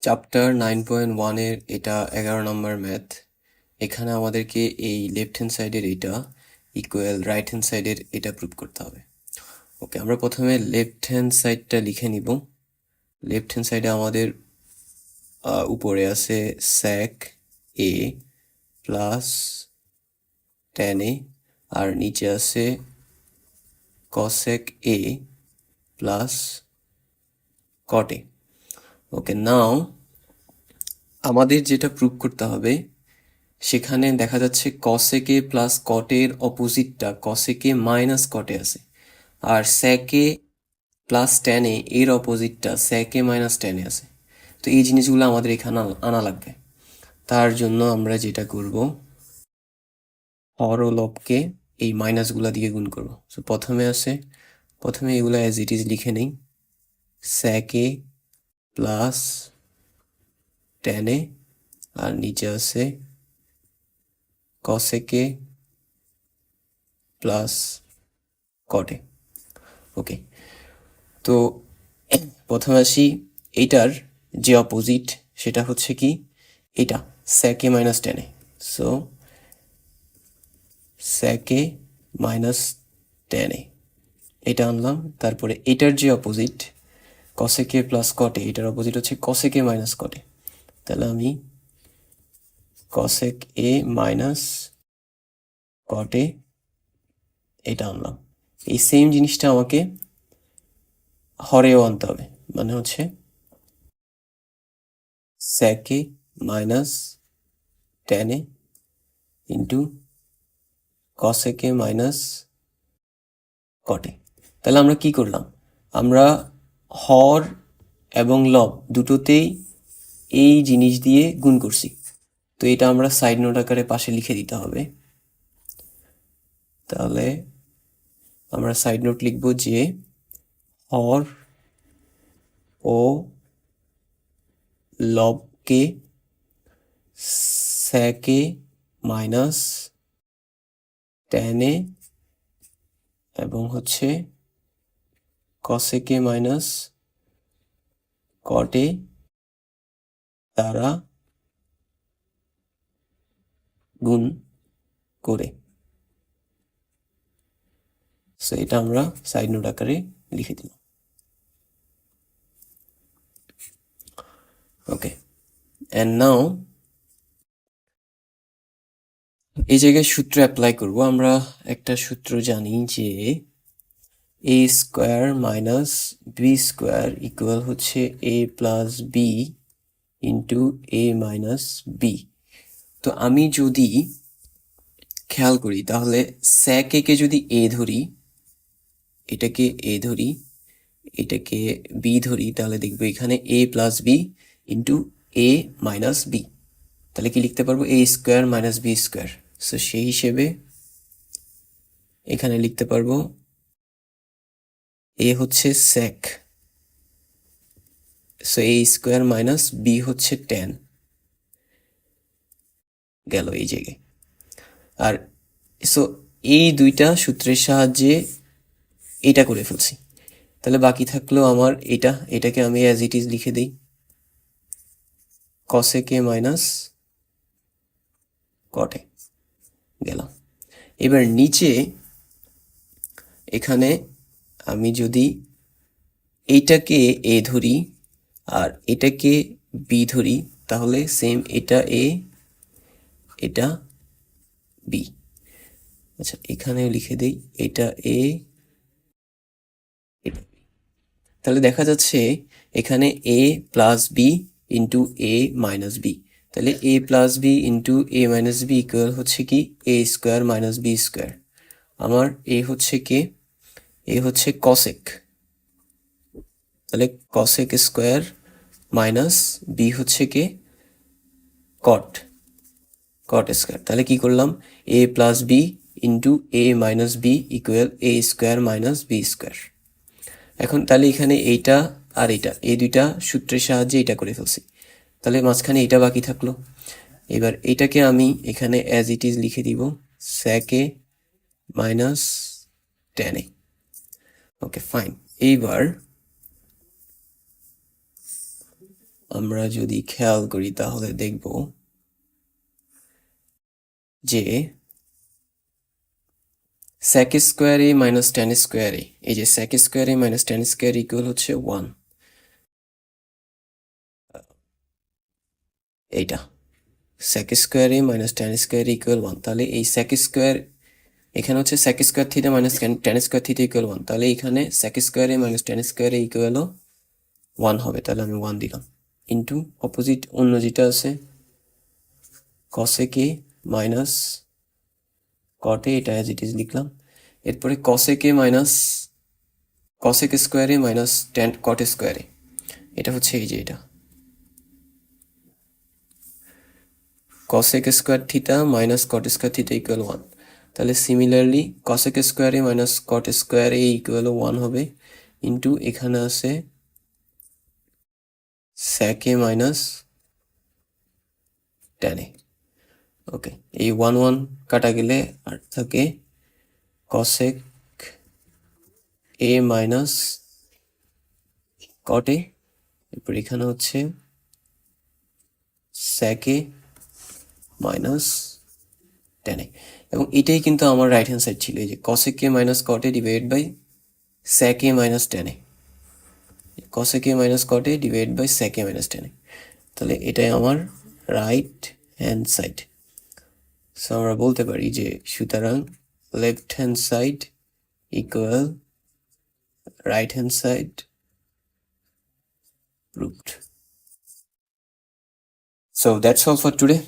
Chapter 9.1 এর এটা 11 নম্বর math. এখানে আমাদেরকে এই লেফট হ্যান্ড সাইডের এটা ইকুয়াল রাইট হ্যান্ড সাইডের এটা প্রুভ করতে হবে। ওকে, আমরা প্রথমে লেফট হ্যান্ড সাইডটা লিখে নিব। লেফট হ্যান্ড সাইডে আমাদের উপরে আছে sec a plus tan a আর নিচে আছে cosec a plus cot a। ওকে, নাও আমাদের যেটা প্রুভ করতে হবে সেখানে দেখা যাচ্ছে কসেকে প্লাস কটের অপোজিটটা কসেকে মাইনাস কটে আছে, আর স্যাকে প্লাস ট্যানে এর অপোজিটটা স্যাকে মাইনাস ট্যানে আছে। তো এই জিনিসগুলো আমাদের এখানে আনা লাগবে। তার জন্য আমরা যেটা করব, হর ও লবকে এই মাইনাসগুলা দিয়ে গুণ করব। তো প্রথমে এগুলো অ্যাজ ইট ইজ লিখে নেই, স্যাকে প্লাস ট্যানে আর নিচে আছে কসেকে প্লাস কটে। ওকে, তো প্রথমে আসি এইটার যে অপোজিট সেটা হচ্ছে কি এটা স্যাকে মাইনাস টেনে। সো স্যাকে মাইনাস টেনে এটা আনলাম। তারপরে এটার যে অপোজিট কসেকে প্লাস কটে, এটার অপোজিট হচ্ছে কসেকে মাইনাস কটে। তাহলে আমি কসেক এ মাইনাস কটে এটা আনলাম। এই সেম জিনিসটা আমাকে হরেও আনতে হবে, মানে হচ্ছে স্যাকে মাইনাস টেনে ইন্টু কসেকে মাইনাস কটে। তাহলে আমরা কি করলাম, আমরা হর এবং লব দুটোতেই এই জিনিস দিয়ে গুণ করছি। তো এটা আমরা সাইড নোট আকারে পাশে লিখে দিতে হবে। তাহলে আমরা সাইড নোট লিখব যে হর ও লবকে স্যাকে মাইনাস ট্যানে এবং হচ্ছে কসেকে মাইনাস কটে দ্বারা গুণ করে। সো এটা আমরা সাইড নোট আকারে লিখে দিলাম। ওকে, অ্যান্ড নাও এই জায়গায় সূত্র অ্যাপ্লাই করব। আমরা একটা সূত্র জানি যে A square minus B square equal হচ্ছে A plus B into A minus B. তো আমি যদি খেয়াল করি তাহলে স্যাক একে যদি এ ধরি, এটাকে এ ধরি, এটাকে বি ধরি, তাহলে দেখবো এখানে A plus B into A minus B. তাহলে কি লিখতে পারবো, A square minus B square. So সেই হিসেবে এখানে লিখতে পারবো এ হচ্ছে স্যাক, so A square minus B হচ্ছে ট্যান গেল এই জায়গায়। আর সো এই দুইটা সূত্রের সাহায্যে এটা করে ফেলছি। তাহলে বাকি থাকলো আমার এটাকে আমি অ্যাজ ইট ইজ লিখে দিই, কসেকে মাইনাস কটে গেলাম। এবার নিচে এখানে আমি যদি এইটাকে এ ধরি আর এটাকে বি ধরি, তাহলে সেম এটা এ এটা বি। আচ্ছা, এখানে লিখে দেই এটা এ এটা বি। তাহলে দেখা যাচ্ছে এখানে A plus B into A minus B. তাহলে এ plus B into A minus B equal হচ্ছে কি এ স্কোয়ার মাইনাস বি স্কোয়ার। আমার এ হচ্ছে কে, এ হচ্ছে কসেক, তাহলে কসেক স্কোয়ার মাইনাস বি হচ্ছে কে কট, কট স্কোয়ার। তাহলে কি করলাম, এ plus B into A minus B equal A square minus B square. এখন তাহলে এখানে এইটা আর এটা এই দুইটা সূত্রের সাহায্যে এটা করে ফেলছি। তাহলে মাঝখানে এটা বাকি থাকলো। এবার এটাকে আমি এখানে অ্যাজ ইট ইজ লিখে দিব স্যাকে মাইনাস টেনে। Okay fine. এইবার আমরা যদি খেয়াল করি তাহলে দেখব যে sec square a minus tan square a, এই যে sec square a minus tan square equal হচ্ছে 1, এইটা sec square a minus tan square equal 1। তাহলে এই sec স্কোয়ার এখানে হচ্ছে sec square theta minus tan square theta equal 1, তাহলে এখানে sec square a minus tan square a equal 1 হবে। তাহলে আমি 1 দিলাম ইন্টু অপোজিট অন্য যেটা আছে cosec a minus cot a, এটা অ্যাজ ইট ইজ লিখলাম। এরপরে cosec a minus cosec square a minus tan cot square a, এটা হচ্ছে এই যে এটা cosec square theta minus cot square theta equal 1। তাহলে similarly cosec square a minus cot square a equal 1 হবে into এখানে আছে sec a minus tan a। ওকে, এই 1 1 কাটা গেলে আর থাকে cosec a minus cot a, এরপর এখানে হচ্ছে sec a minus tan a, এবং এটাই কিন্তু আমার রাইট হ্যান্ড সাইড ছিল, এই যে cosec a minus cot a divide by sec a minus tan a, cosec a minus cot a divide by sec a minus tan a। তাহলে এটাই আমার রাইট হ্যান্ড সাইড। সো আমরা বলতে পারি যে সুতরাং left hand side equal right hand side proved. So that's all for today.